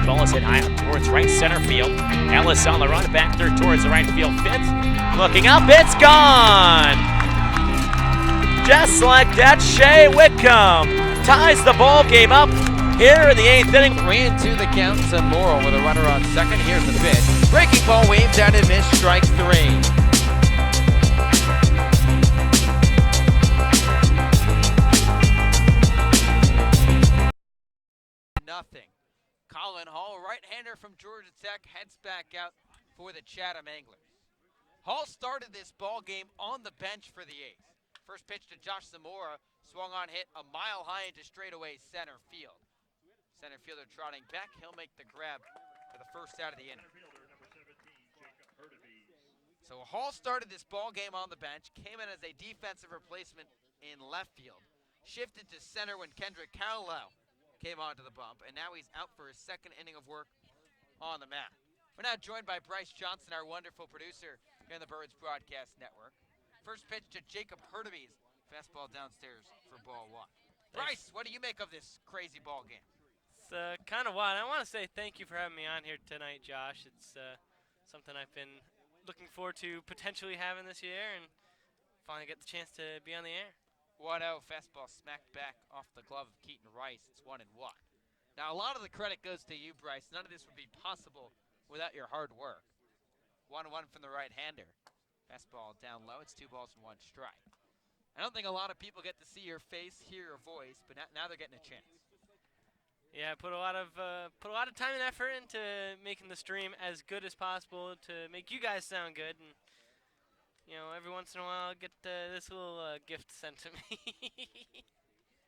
ball is hit high up towards right center field. Ellis on the run, back there towards the right field fence. Looking up, it's gone! Just like that, Shea Whitcomb ties the ball game up here in the 8th inning. 3-2 the count. Zamora with a runner on second. Here's the pitch. Breaking ball waved out and missed. Strike 3. Nothing. Colin Hall, right-hander from Georgia Tech, heads back out for the Chatham Anglers. Hall started this ball game on the bench for the A's. First pitch to Josh Zamora, swung on, hit a mile high into straightaway center field. Center fielder trotting back, he'll make the grab for the first out of the inning. So Hall started this ball game on the bench, came in as a defensive replacement in left field, shifted to center when Kendrick Cowell came onto the bump, and now he's out for his second inning of work on the mat. We're now joined by Bryce Johnson, our wonderful producer here in the Birds Broadcast Network. First pitch to Jacob Hurtubise, fastball downstairs for ball 1. Bryce, what do you make of this crazy ball game? It's kind of wild. I want to say thank you for having me on here tonight, Josh. It's something I've been looking forward to potentially having this year, and finally get the chance to be on the air. 1-0, fastball smacked back off the glove of Keaton Rice. It's 1-1. Now, a lot of the credit goes to you, Bryce. None of this would be possible without your hard work. 1-1 from the right-hander. Fastball down low. It's 2 balls and 1 strike. I don't think a lot of people get to see your face, hear your voice, but now they're getting a chance. Yeah, I put a lot of time and effort into making the stream as good as possible to make you guys sound good, and every once in a while I'll get this little gift sent to me.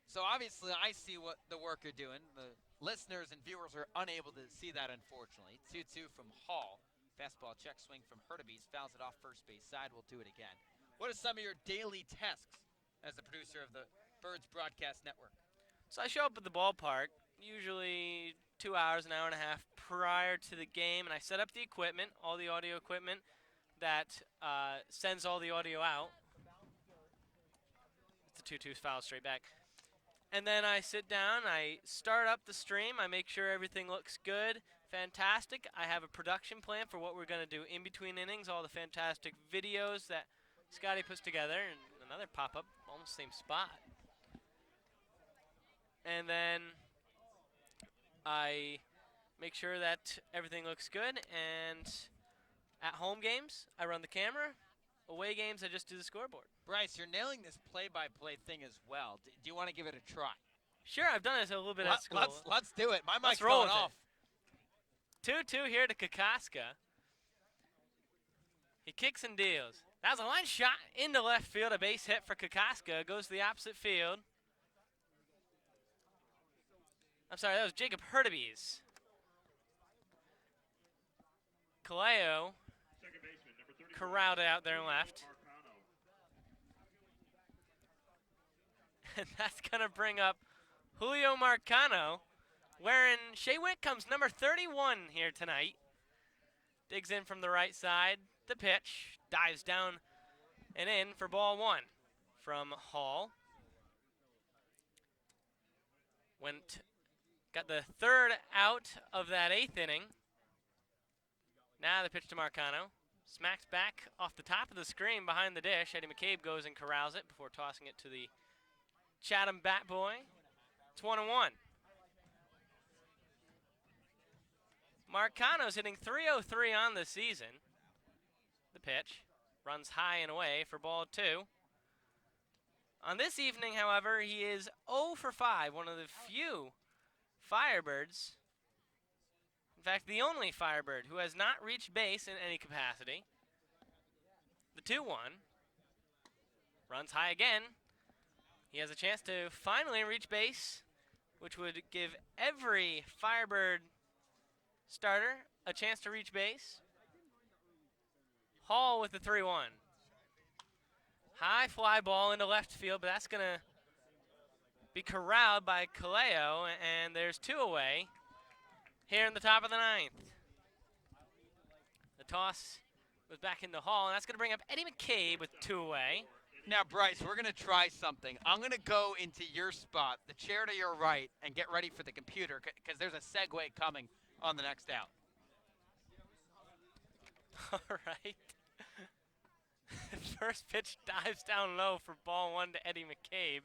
So obviously I see what the work you're doing. The listeners and viewers are unable to see that, unfortunately. 2-2 from Hall. Fastball check swing from Hurtubise, fouls it off first base side. We'll do it again. What are some of your daily tasks as the producer of the Birds Broadcast Network? So I show up at the ballpark usually 2 hours, an hour and a half prior to the game, and I set up the equipment, all the audio equipment that sends all the audio out. It's a 2-2 foul straight back. And then I sit down, I start up the stream, I make sure everything looks good, fantastic. I have a production plan for what we're going to do in between innings, all the fantastic videos that Scotty puts together, and another pop-up, almost same spot. And then I make sure that everything looks good, and at home games, I run the camera. Away games, I just do the scoreboard. Bryce, you're nailing this play-by-play thing as well. Do you want to give it a try? Sure, I've done this a little bit at school. Let's do it. My mic's roll going off. 2-2 here to Kokoska. He kicks and deals. That was a line shot into left field, a base hit for Kokoska. Goes to the opposite field. I'm sorry, that was Jacob Hurtubise. Kaleo corralled it out there and left. And that's going to bring up Julio Marcano, wearing Shea Whitcomb's number 31 here tonight. Digs in from the right side. The pitch dives down and in for ball 1 from Hall. Got the third out of that 8th inning. Now the pitch to Marcano. Smacks back off the top of the screen behind the dish. Eddie McCabe goes and corrals it before tossing it to the Chatham bat boy. It's 1-1. Marcano's hitting .303 on the season. The pitch runs high and away for ball 2. On this evening, however, he is 0 for 5, one of the few Firebirds, in fact, the only Firebird who has not reached base in any capacity. The 2-1 runs high again. He has a chance to finally reach base, which would give every Firebird starter a chance to reach base. Hall with the 3-1. High fly ball into left field, but that's going to be corralled by Kaleo, and there's 2 away here in the top of the 9th. The toss was back into Hall, and that's going to bring up Eddie McCabe with 2 away. Now, Bryce, we're going to try something. I'm going to go into your spot, the chair to your right, and get ready for the computer, because there's a segue coming on the next out. All right. First pitch dives down low for ball 1 to Eddie McCabe.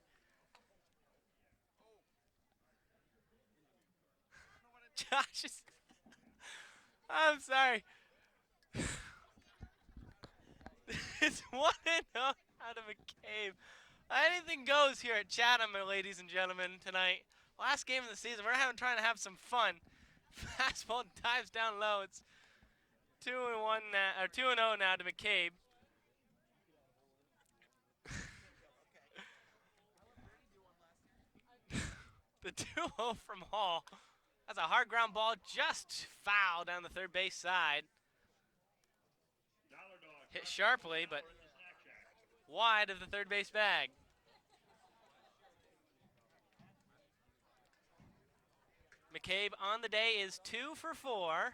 Josh is... I'm sorry. It's 1-0 out of McCabe. Anything goes here at Chatham, ladies and gentlemen, tonight. Last game of the season. We're trying to have some fun. Fastball dives down low. It's 2-1 now, or 2-0 now to McCabe. The 2-0 from Hall. That's a hard ground ball, just foul down the third base side. Hit sharply, but wide of the third base bag. McCabe on the day is 2 for 4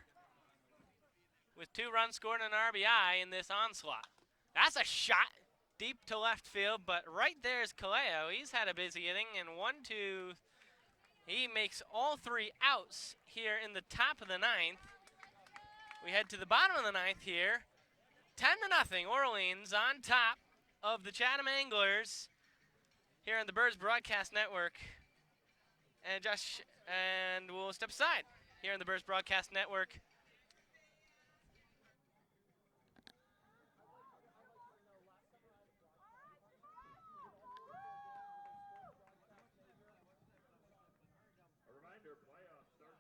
with 2 runs scored and an RBI in this onslaught. That's a shot deep to left field, but right there is Kaleo. He's had a busy inning, and 1-2. He makes all 3 outs here in the top of the 9th. We head to the bottom of the 9th here. 10-0, Orleans on top of the Chatham Anglers here on the Birds Broadcast Network. And Josh, and we'll step aside here on the Birds Broadcast Network.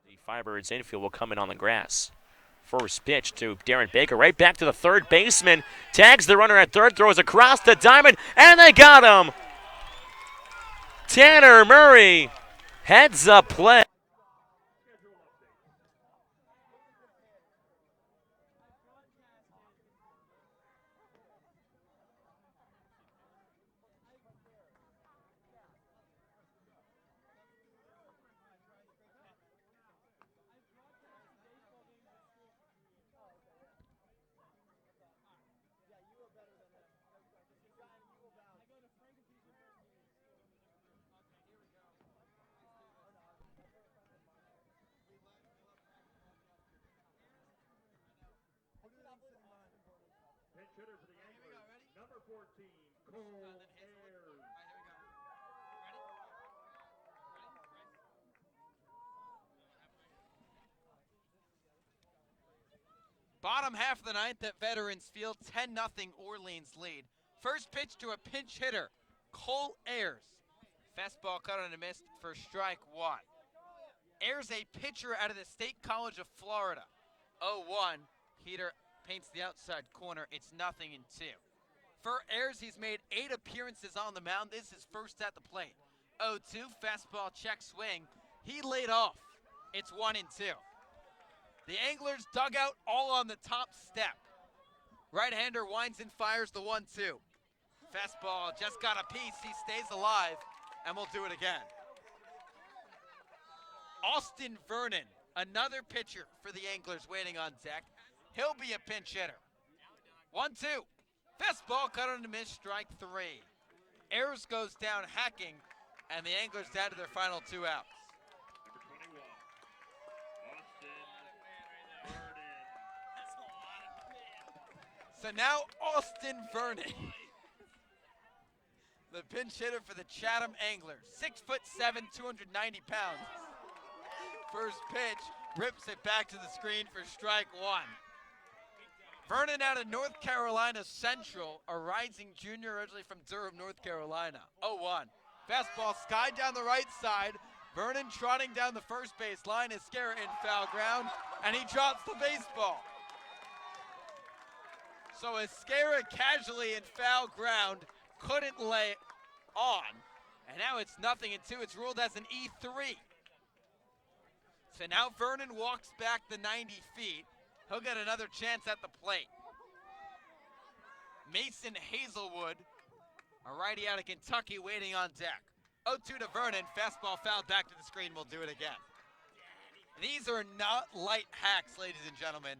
The Firebirds infield will come in on the grass. First pitch to Darren Baker, right back to the third baseman. Tags the runner at third, throws across the diamond, and they got him! Tanner Murray, heads up play. Bottom half of the 9th at Veterans Field, 10-0 Orleans lead. First pitch to a pinch hitter, Cole Ayers. Fastball cut on a miss for strike 1. Ayers, a pitcher out of the State College of Florida. 0-1. Heater paints the outside corner. It's 0-2. For Ayers, he's made 8 appearances on the mound. This is first at the plate. 0-2. Fastball check swing. He laid off. It's 1-2. The Anglers dug out all on the top step. Right-hander winds and fires the 1-2. Fastball just got a piece. He stays alive, and we'll do it again. Austin Vernon, another pitcher for the Anglers waiting on deck. He'll be a pinch hitter. 1-2. Fastball cut on a miss, strike 3. Ayers goes down hacking, and the Anglers down to their final 2 outs. So now Austin Vernon, the pinch hitter for the Chatham Anglers. 6'7", 290 pounds. First pitch, rips it back to the screen for strike 1. Vernon out of North Carolina Central, a rising junior originally from Durham, North Carolina. 0-1. Fastball sky down the right side. Vernon trotting down the first base line. Esquera in foul ground, and he drops the baseball. So Esquera casually in foul ground, couldn't lay on. And now it's 0-2. It's ruled as an E3. So now Vernon walks back the 90 feet. He'll get another chance at the plate. Mason Hazelwood, a righty out of Kentucky, waiting on deck. 0-2 to Vernon. Fastball fouled back to the screen. We'll do it again. These are not light hacks, ladies and gentlemen.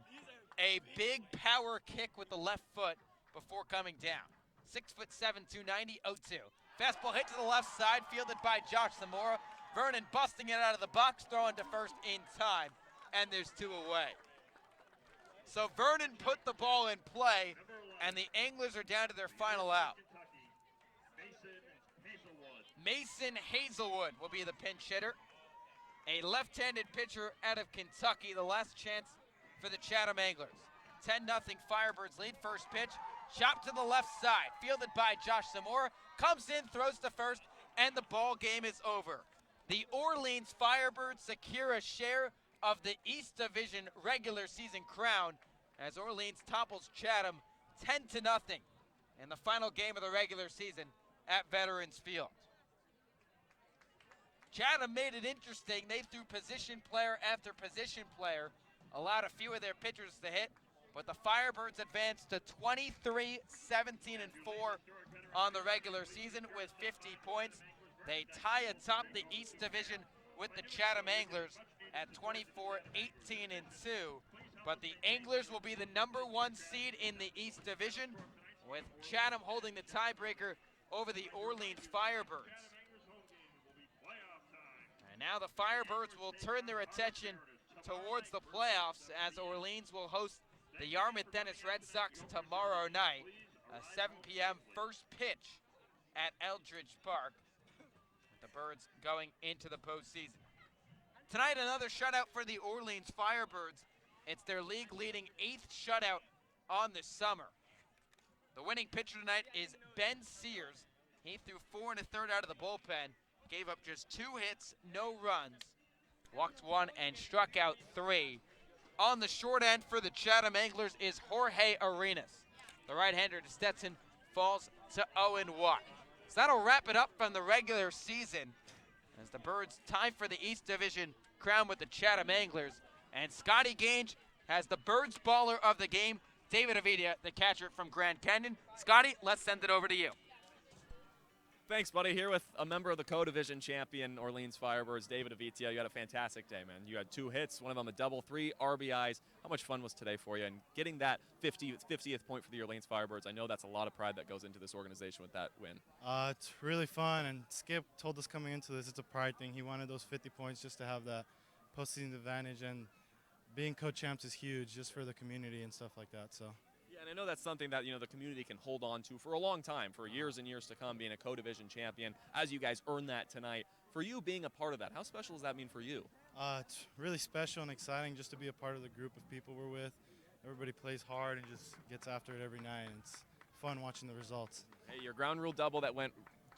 A big power kick with the left foot before coming down. 6'7", 290, 0-2. Fastball hit to the left side, fielded by Josh Zamora. Vernon busting it out of the box, throwing to first in time. and there's 2 away. So Vernon put the ball in play, and the Anglers are down to their final out. Mason Hazelwood will be the pinch hitter. A left-handed pitcher out of Kentucky, the last chance for the Chatham Anglers. 10-0 Firebirds lead. First pitch, chopped to the left side, fielded by Josh Zamora, comes in, throws to first, and the ball game is over. The Orleans Firebirds secure a share of the East Division regular season crown as Orleans topples Chatham 10-0 in the final game of the regular season at Veterans Field. Chatham made it interesting. They threw position player after position player, allowed a few of their pitchers to hit, but the Firebirds advanced to 23-17-4 on the regular season with 50 points. They tie atop the East Division with the Chatham Anglers at 24-18-2, but the Anglers will be the #1 seed in the East Division, with Chatham holding the tiebreaker over the Orleans Firebirds. And now the Firebirds will turn their attention towards the playoffs as Orleans will host the Yarmouth Dennis Red Sox tomorrow night, a 7 p.m. first pitch at Eldridge Park, with the Birds going into the postseason. Tonight, another shutout for the Orleans Firebirds. It's their league-leading 8th shutout on the summer. The winning pitcher tonight is Ben Sears. He threw 4 1/3 out of the bullpen, gave up just 2 hits, no runs, walked 1 and struck out 3. On the short end for the Chatham Anglers is Jorge Arenas. The right-hander to Stetson falls to 0-1. So that'll wrap it up from the regular season as the Birds tie for the East Division crown with the Chatham Anglers. And Scotty Gange has the Birds baller of the game, David Avidia, the catcher from Grand Canyon. Scotty, let's send it over to you. Thanks, buddy. Here with a member of the co-division champion Orleans Firebirds, David Avitia. You had a fantastic day, man. You had 2 hits, one of them a double, 3 RBIs. How much fun was today for you? And getting that 50th point for the Orleans Firebirds, I know that's a lot of pride that goes into this organization with that win. It's really fun, and Skip told us coming into this, it's a pride thing. He wanted those 50 points just to have that postseason advantage, and being co-champs is huge just for the community and stuff like that. So. Yeah, and I know that's something that, the community can hold on to for a long time, for years and years to come, being a co-division champion, as you guys earned that tonight. For you being a part of that, how special does that mean for you? It's really special and exciting just to be a part of the group of people we're with. Everybody plays hard and just gets after it every night, and it's fun watching the results. Hey, your ground rule double that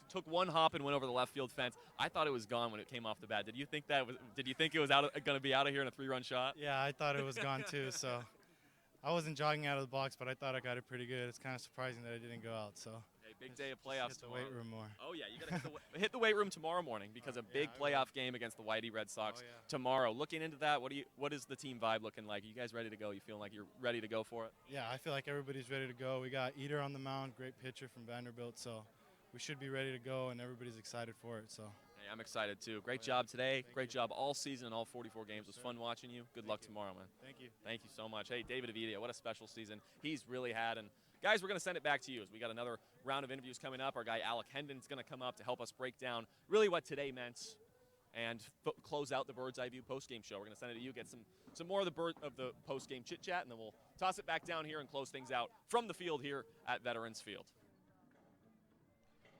took 1 hop and went over the left field fence. I thought it was gone when it came off the bat. Did you think it was going to be out of here in a 3-run shot? Yeah, I thought it was gone too, so I wasn't jogging out of the box, but I thought I got it pretty good. It's kind of surprising that I didn't go out. So hey, big day of playoffs hit the tomorrow. weight room more. Oh yeah, you got to hit the weight room tomorrow morning because a big playoff game against the Whitey Red Sox tomorrow. Looking into that, what is the team vibe looking like? Are you guys ready to go? You feeling like you're ready to go for it? Yeah, I feel like everybody's ready to go. We got Eater on the mound, great pitcher from Vanderbilt, so we should be ready to go, and everybody's excited for it. So. Hey, I'm excited too. Great job today. Great job all season and all 44 games. It was fun watching you. Good luck tomorrow, man. Thank you. Thank you so much. Hey, David Avidia, what a special season he's really had. And guys, we're going to send it back to you as we got another round of interviews coming up. Our guy Alec Hendon's going to come up to help us break down really what today meant and close out the Bird's Eye View post-game show. We're going to send it to you, get some more of the post-game chit-chat, and then we'll toss it back down here and close things out from the field here at Veterans Field.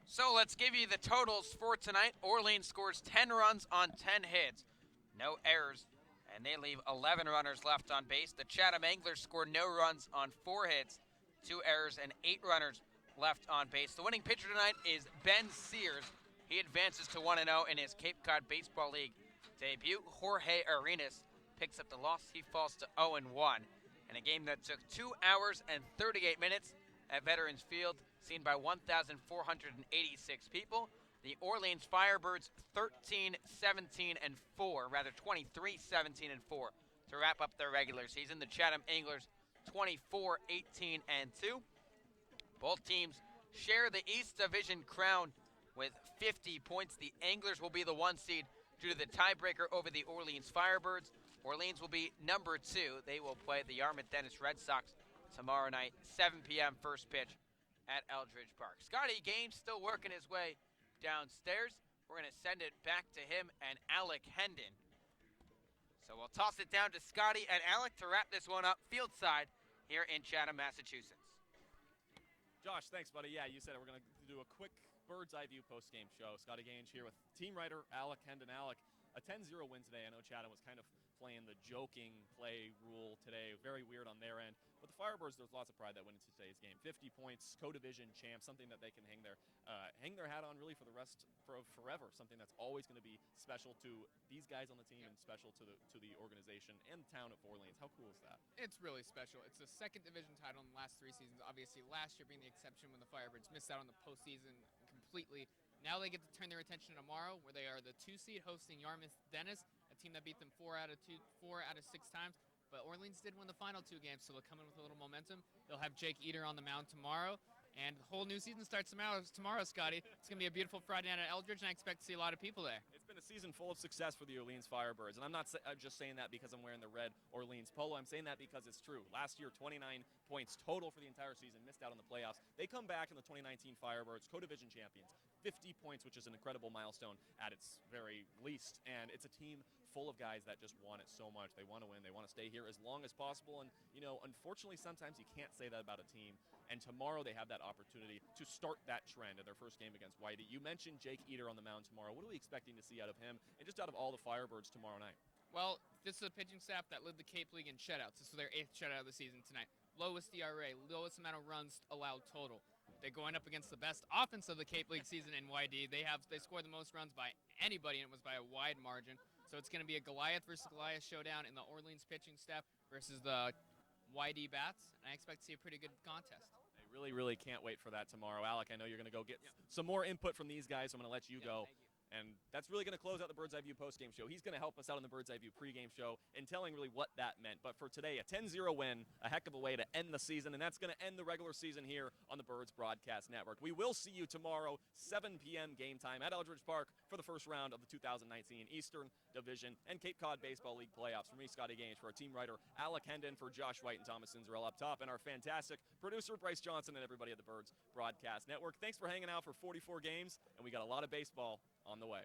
So let's give you the totals for tonight. Orleans scores 10 runs on 10 hits, no errors, and they leave 11 runners left on base. The Chatham Anglers score no runs on 4 hits, 2 errors, and 8 runners left on base. The winning pitcher tonight is Ben Sears. He advances to 1-0 in his Cape Cod Baseball League debut. Jorge Arenas picks up the loss. He falls to 0-1 in a game that took 2 hours and 38 minutes at Veterans Field, seen by 1,486 people. The Orleans Firebirds 23-17-4 to wrap up their regular season. The Chatham Anglers 24-18-2. Both teams share the East Division crown with 50 points. The Anglers will be the 1 seed due to the tiebreaker over the Orleans Firebirds. Orleans will be number 2. They will play the Yarmouth Dennis Red Sox tomorrow night, 7 p.m. first pitch at Eldridge Park. Scotty Gaines still working his way downstairs. We're going to send it back to him and Alec Hendon. So we'll toss it down to Scotty and Alec to wrap this one up field side here in Chatham, Massachusetts. Josh, thanks, buddy. Yeah, you said it. We're going to do a quick bird's eye view post-game show. Scotty Gange here with team writer Alec Hendon. Alec, a 10-0 win today. I know Chatham was kind of playing the joking play rule today. Very weird on their end. But the Firebirds, there's lots of pride that went into today's game. 50 points, co-division champ, something that they can hang their hat on really for the rest of forever. Something that's always going to be special to these guys on the team and special to the organization and the town of Orleans. How cool is that? It's really special. It's the second division title in the last 3 seasons. Obviously, last year being the exception when the Firebirds missed out on the postseason completely. Now they get to turn their attention tomorrow, where they are the 2 seed hosting Yarmouth Dennis, a team that beat them 4 out of 6 times. But Orleans did win the final 2 games, so they'll come in with a little momentum. They'll have Jake Eater on the mound tomorrow. And the whole new season starts tomorrow, Scotty. It's going to be a beautiful Friday night at Eldridge, and I expect to see a lot of people there. It's been a season full of success for the Orleans Firebirds, and I'm not just saying that because I'm wearing the red Orleans polo. I'm saying that because it's true. Last year, 29 points total for the entire season, missed out on the playoffs. They come back in the 2019 Firebirds, co-division champions, 50 points, which is an incredible milestone at its very least, and it's a team full of guys that just want it so much. They want to win. They want to stay here as long as possible, and, unfortunately, sometimes you can't say that about a team, and tomorrow they have that opportunity to start that trend in their first game against Whitey. You mentioned Jake Eater on the mound tomorrow. What are we expecting to see out of him and just out of all the Firebirds tomorrow night? Well, this is a pitching staff that led the Cape League in shutouts. This is their 8th shutout of the season tonight. Lowest ERA, lowest amount of runs allowed total. They're going up against the best offense of the Cape League season in YD. They scored the most runs by anybody, and it was by a wide margin. So it's going to be a Goliath versus Goliath showdown in the Orleans pitching staff versus the YD bats, and I expect to see a pretty good contest. I really, really can't wait for that tomorrow. Alec, I know you're going to go get some more input from these guys, so I'm going to let you go. Thank you. And that's really going to close out the Bird's Eye View postgame show. He's going to help us out on the Bird's Eye View pregame show and telling really what that meant. But for today, a 10-0 win, a heck of a way to end the season, and that's going to end the regular season here on the Birds Broadcast Network. We will see you tomorrow, 7 p.m. game time at Eldridge Park for the first round of the 2019 Eastern Division and Cape Cod Baseball League playoffs. For me, Scotty Gange, for our team writer, Alec Hendon, for Josh White and Thomas Sinzerell up top, and our fantastic producer, Bryce Johnson, and everybody at the Birds Broadcast Network. Thanks for hanging out for 44 games, and we got a lot of baseball on the way.